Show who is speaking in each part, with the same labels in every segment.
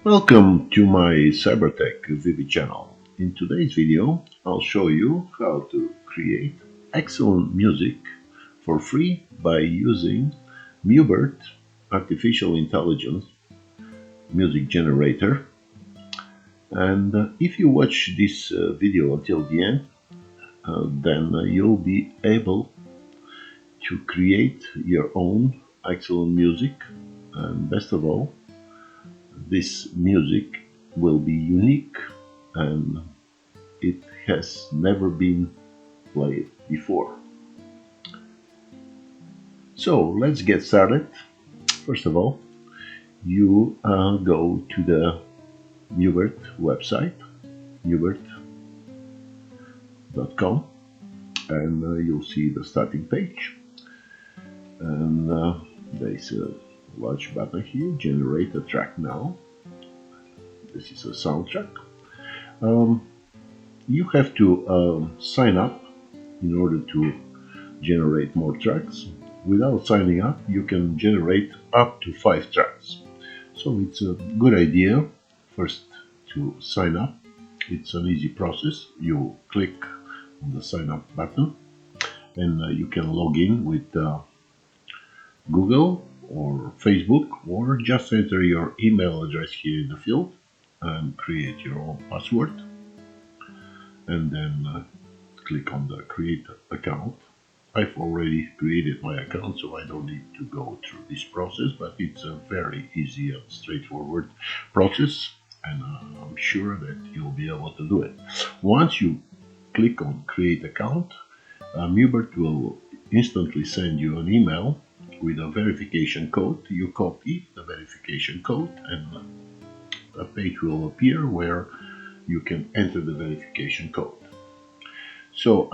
Speaker 1: Welcome to my CyberTech-VB channel. In today's video, I'll show you how to create excellent music for free by using Mubert artificial intelligence music generator. And if you watch this video until the end, then you'll be able to create your own excellent music, and best of all, this music will be unique and it has never been played before. So let's get started. First of all, you go to the Mubert website, mubert.com, and you'll see the starting page. And there's a large button here, generate a track now. This is a soundtrack. You have to sign up in order to generate more tracks. Without signing up, you can generate up to 5 tracks. So it's a good idea first to sign up. It's an easy process. You click on the sign up button and you can log in with Google or Facebook, or just enter your email address here in the field and create your own password, and then click on the create account. I've already created my account, so I don't need to go through this process, but it's a very easy and straightforward process, and I'm sure that you'll be able to do it. Once you click on create account, Mubert will instantly send you an email with a verification code. You copy the verification code and a page will appear where you can enter the verification code. So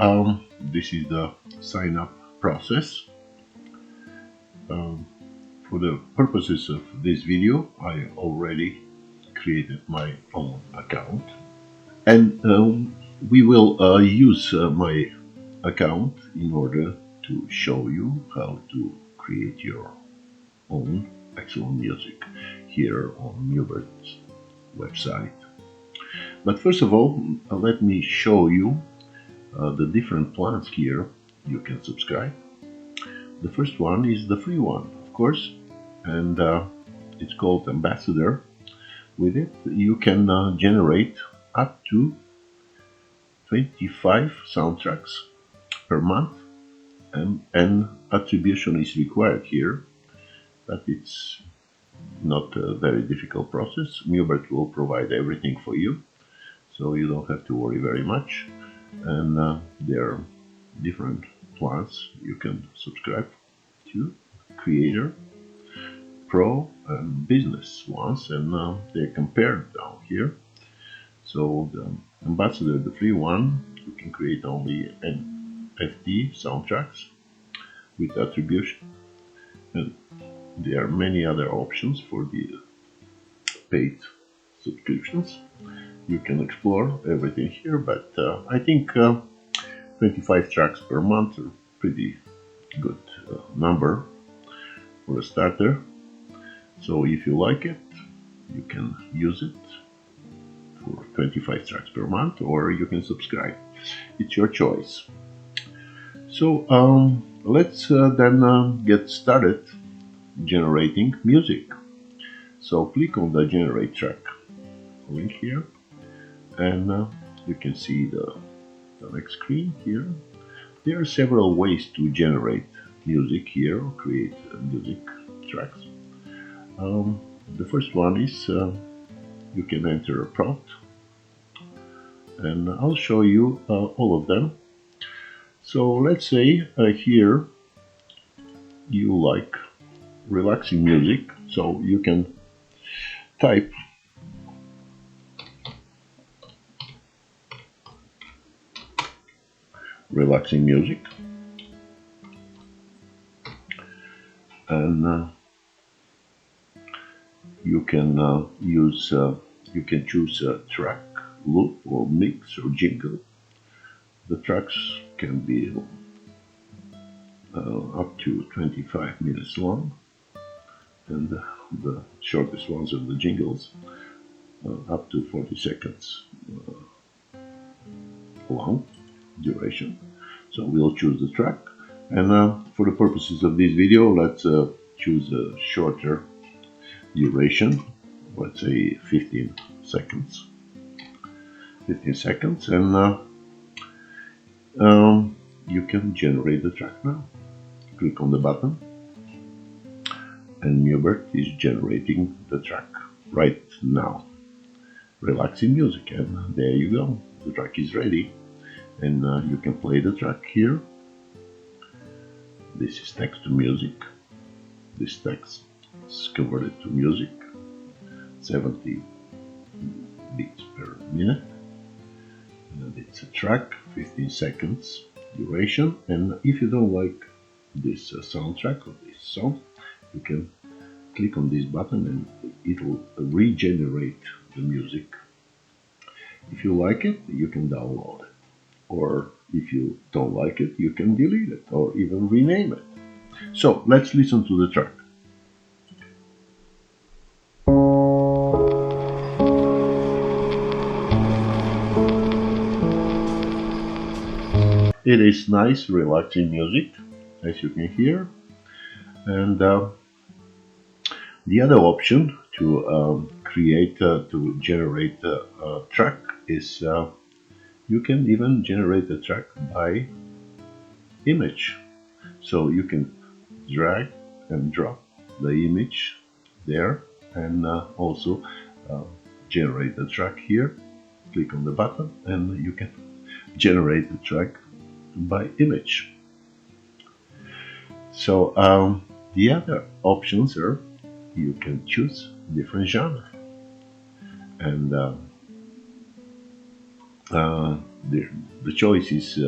Speaker 1: this is the sign up process. For the purposes of this video, I already created my own account, and we will use my account in order to show you how to create your own excellent music here on Mubert's website. But first of all, let me show you the different plans here you can subscribe. The first one is the free one, of course, and it's called Ambassador. With it, you can generate up to 25 soundtracks per month. And attribution is required here, but it's not a very difficult process. Mubert will provide everything for you, so you don't have to worry very much. And there are different plans you can subscribe to: Creator, Pro, and Business ones, and they're compared down here. So the Ambassador, the free one, you can create only FD soundtracks with attribution, and there are many other options for the paid subscriptions. You can explore everything here, but I think 25 tracks per month are pretty good number for a starter. So if you like it, you can use it for 25 tracks per month, or you can subscribe. It's your choice. So let's then get started generating music. So click on the generate track link here, and you can see the next screen here. There are several ways to generate music here or create music tracks. The first one is you can enter a prompt, and I'll show you all of them. So let's say here you like relaxing music, so you can type relaxing music, and you can you can choose a track, loop, or mix, or jingle. The tracks can be up to 25 minutes long, and the shortest ones are the jingles. up to 40 seconds long duration. So we'll choose the track, and for the purposes of this video, let's choose a shorter duration, let's say 15 seconds. 15 seconds, and you can generate the track now. Click on the button, and Mubert is generating the track right now. Relaxing music, and there you go. The track is ready, and you can play the track here. This is text to music. This text is converted to music, 70 beats per minute. And it's a track, 15 seconds duration. And if you don't like this soundtrack or this song, you can click on this button and it will regenerate the music. If you like it, you can download it, or if you don't like it, you can delete it or even rename it. So let's listen to the track. It is nice, relaxing music, as you can hear. And the other option to to generate a track is you can even generate a track by image. So you can drag and drop the image there, and also generate the track here. Click on the button and you can generate the track by image. So the other options are you can choose different genre, and the choice is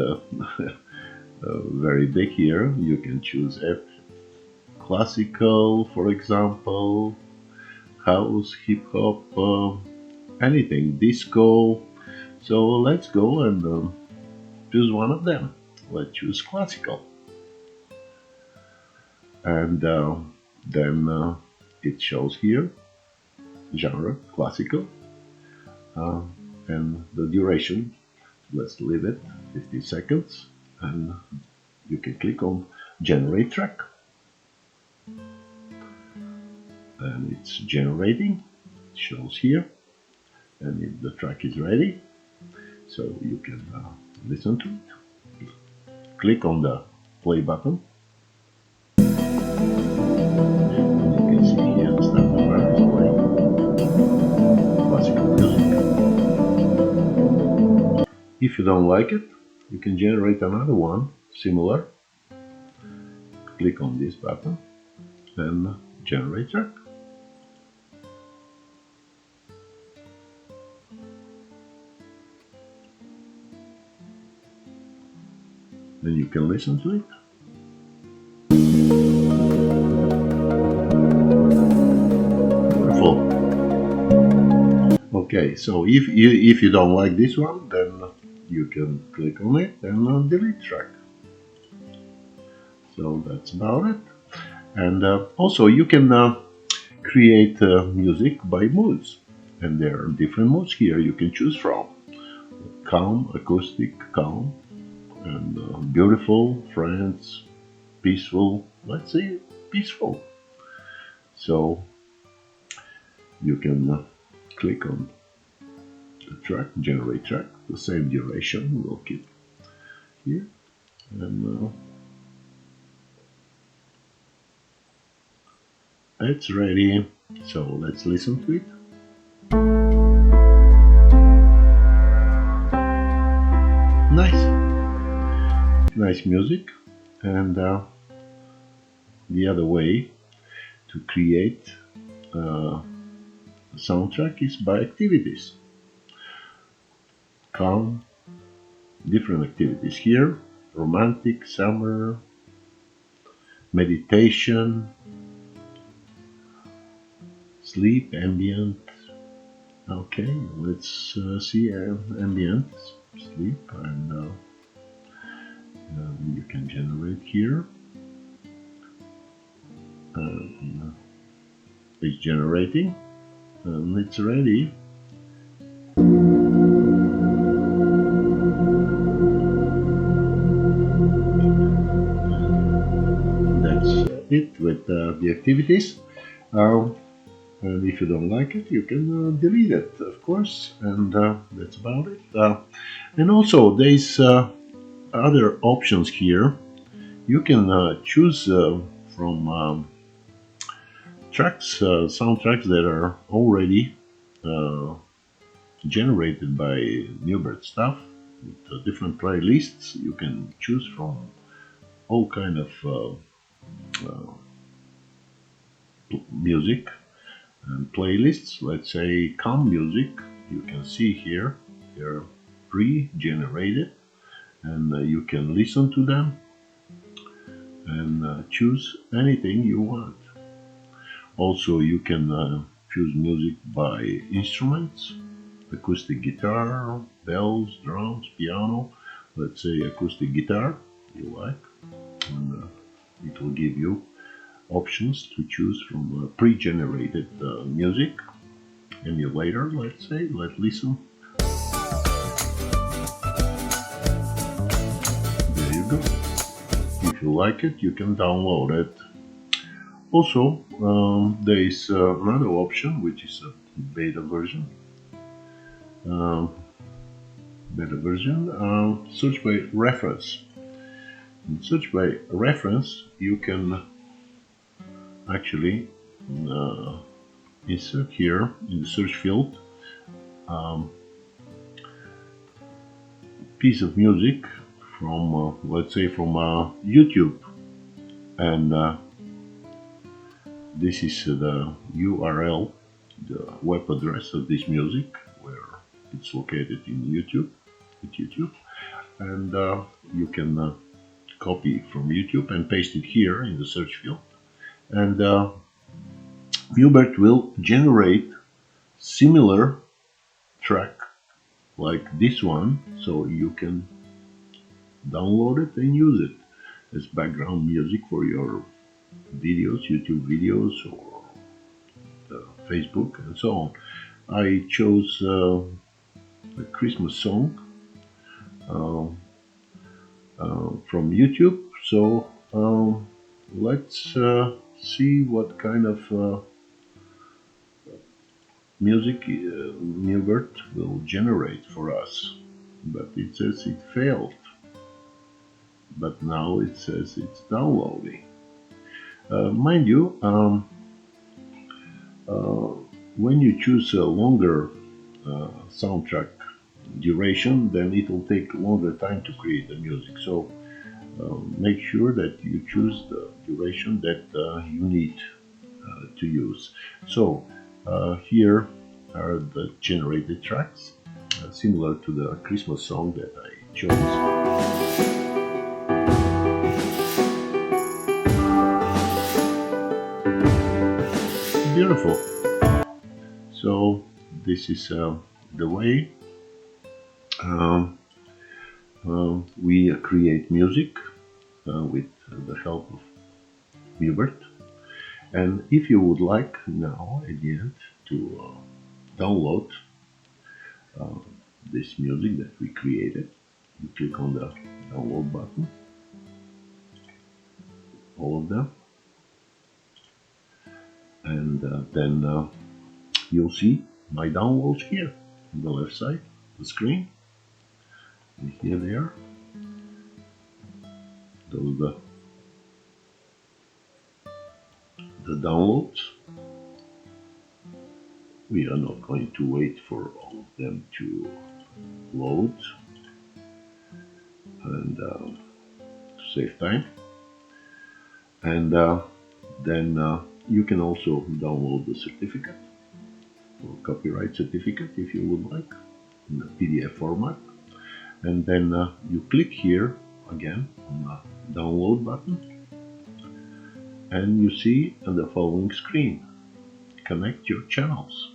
Speaker 1: very big here. You can choose classical, for example, house, hip hop, anything, disco. So let's go and choose one of them. Let's choose classical, and then it shows here genre classical, and the duration, let's leave it 50 seconds, and you can click on generate track, and it's generating. It shows here, and the track is ready, so you can listen to it. Click on the play button. If you don't like it, you can generate another one similar. Click on this button and generate track. Then you can listen to it. Wonderful. Okay, so if you don't like this one, then you can click on it and delete track. So that's about it. And also you can create music by moods, and there are different moods here you can choose from. Calm, acoustic, calm, and beautiful, friends, peaceful. Let's say peaceful. So you can click on the track, generate track, the same duration we'll keep here, and it's ready. So let's listen to it. Nice music. And the other way to create a soundtrack is by activities. Calm, different activities here: romantic, summer, meditation, sleep, ambient. Okay, let's see ambient, sleep, and you can generate here. It's generating, and it's ready. it with the activities. Um, and if you don't like it, you can delete it, of course, and that's about it. And also, there's other options here. You can choose from tracks, soundtracks that are already uh, generated by Newbert staff with different playlists. You can choose from all kind of music and playlists. Let's say calm music. You can see here they're pre-generated, and you can listen to them and choose anything you want. Also, you can choose music by instruments, acoustic guitar, bells, drums, piano. Let's say acoustic guitar you like, and it will give you options to choose from pre-generated music. Emulator, let's say. Let's listen. There you go. If you like it, you can download it. Also, there is another option, which is a beta version. Search by reference. In search by reference, you can actually insert here in the search field piece of music from, let's say, from YouTube, and this is the URL, the web address of this music, where it's located in YouTube, and you can copy from YouTube and paste it here in the search field, and Hubert will generate similar track like this one, so you can download it and use it as background music for your videos, YouTube videos, or Facebook, and so on. I chose a Christmas song from YouTube, so let's see what kind of music Newbert will generate for us. But it says it failed, but now it says it's downloading. Mind you, when you choose a longer soundtrack duration, then it will take longer time to create the music. So make sure that you choose the duration that you need to use. So here are the generated tracks, similar to the Christmas song that I chose. Beautiful. So this is the way we create music with the help of Hubert. And if you would like now at the end to download this music that we created, you click on the download button, all of them, and then you'll see my downloads here on the left side of the screen, and here they are. Those are the downloads. We are not going to wait for all of them to load and to save time. And then you can also download the certificate, or copyright certificate if you would like, in the PDF format. And then you click here again on the download button, and you see on the following screen: connect your channels.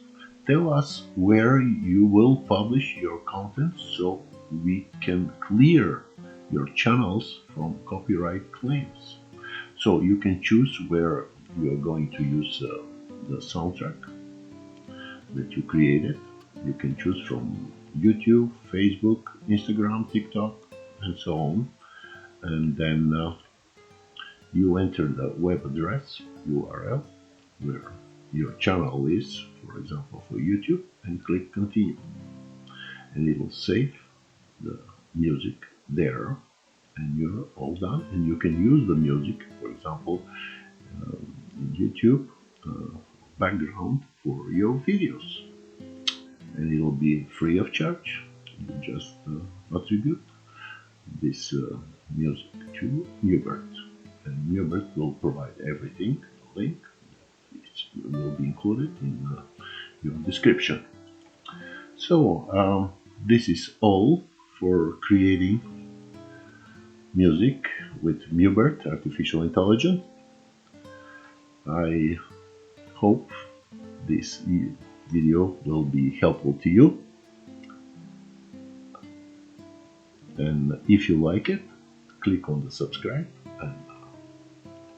Speaker 1: Tell us where you will publish your content so we can clear your channels from copyright claims. So you can choose where you are going to use the soundtrack that you created. You can choose from YouTube, Facebook, Instagram, TikTok, and so on. And then You enter the web address URL where your channel is, for example for YouTube, and click continue, and it will save the music there, and you're all done. And you can use the music, for example, in YouTube background for your videos, and it will be free of charge. You just attribute this music to Mubert, and Mubert will provide everything, a link, which will be included in your description. So this is all for creating music with Mubert Artificial Intelligence. I hope this video will be helpful to you, and if you like it, click on the subscribe and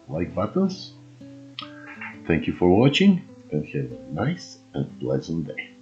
Speaker 1: like buttons. Thank you for watching, and have a nice and pleasant day.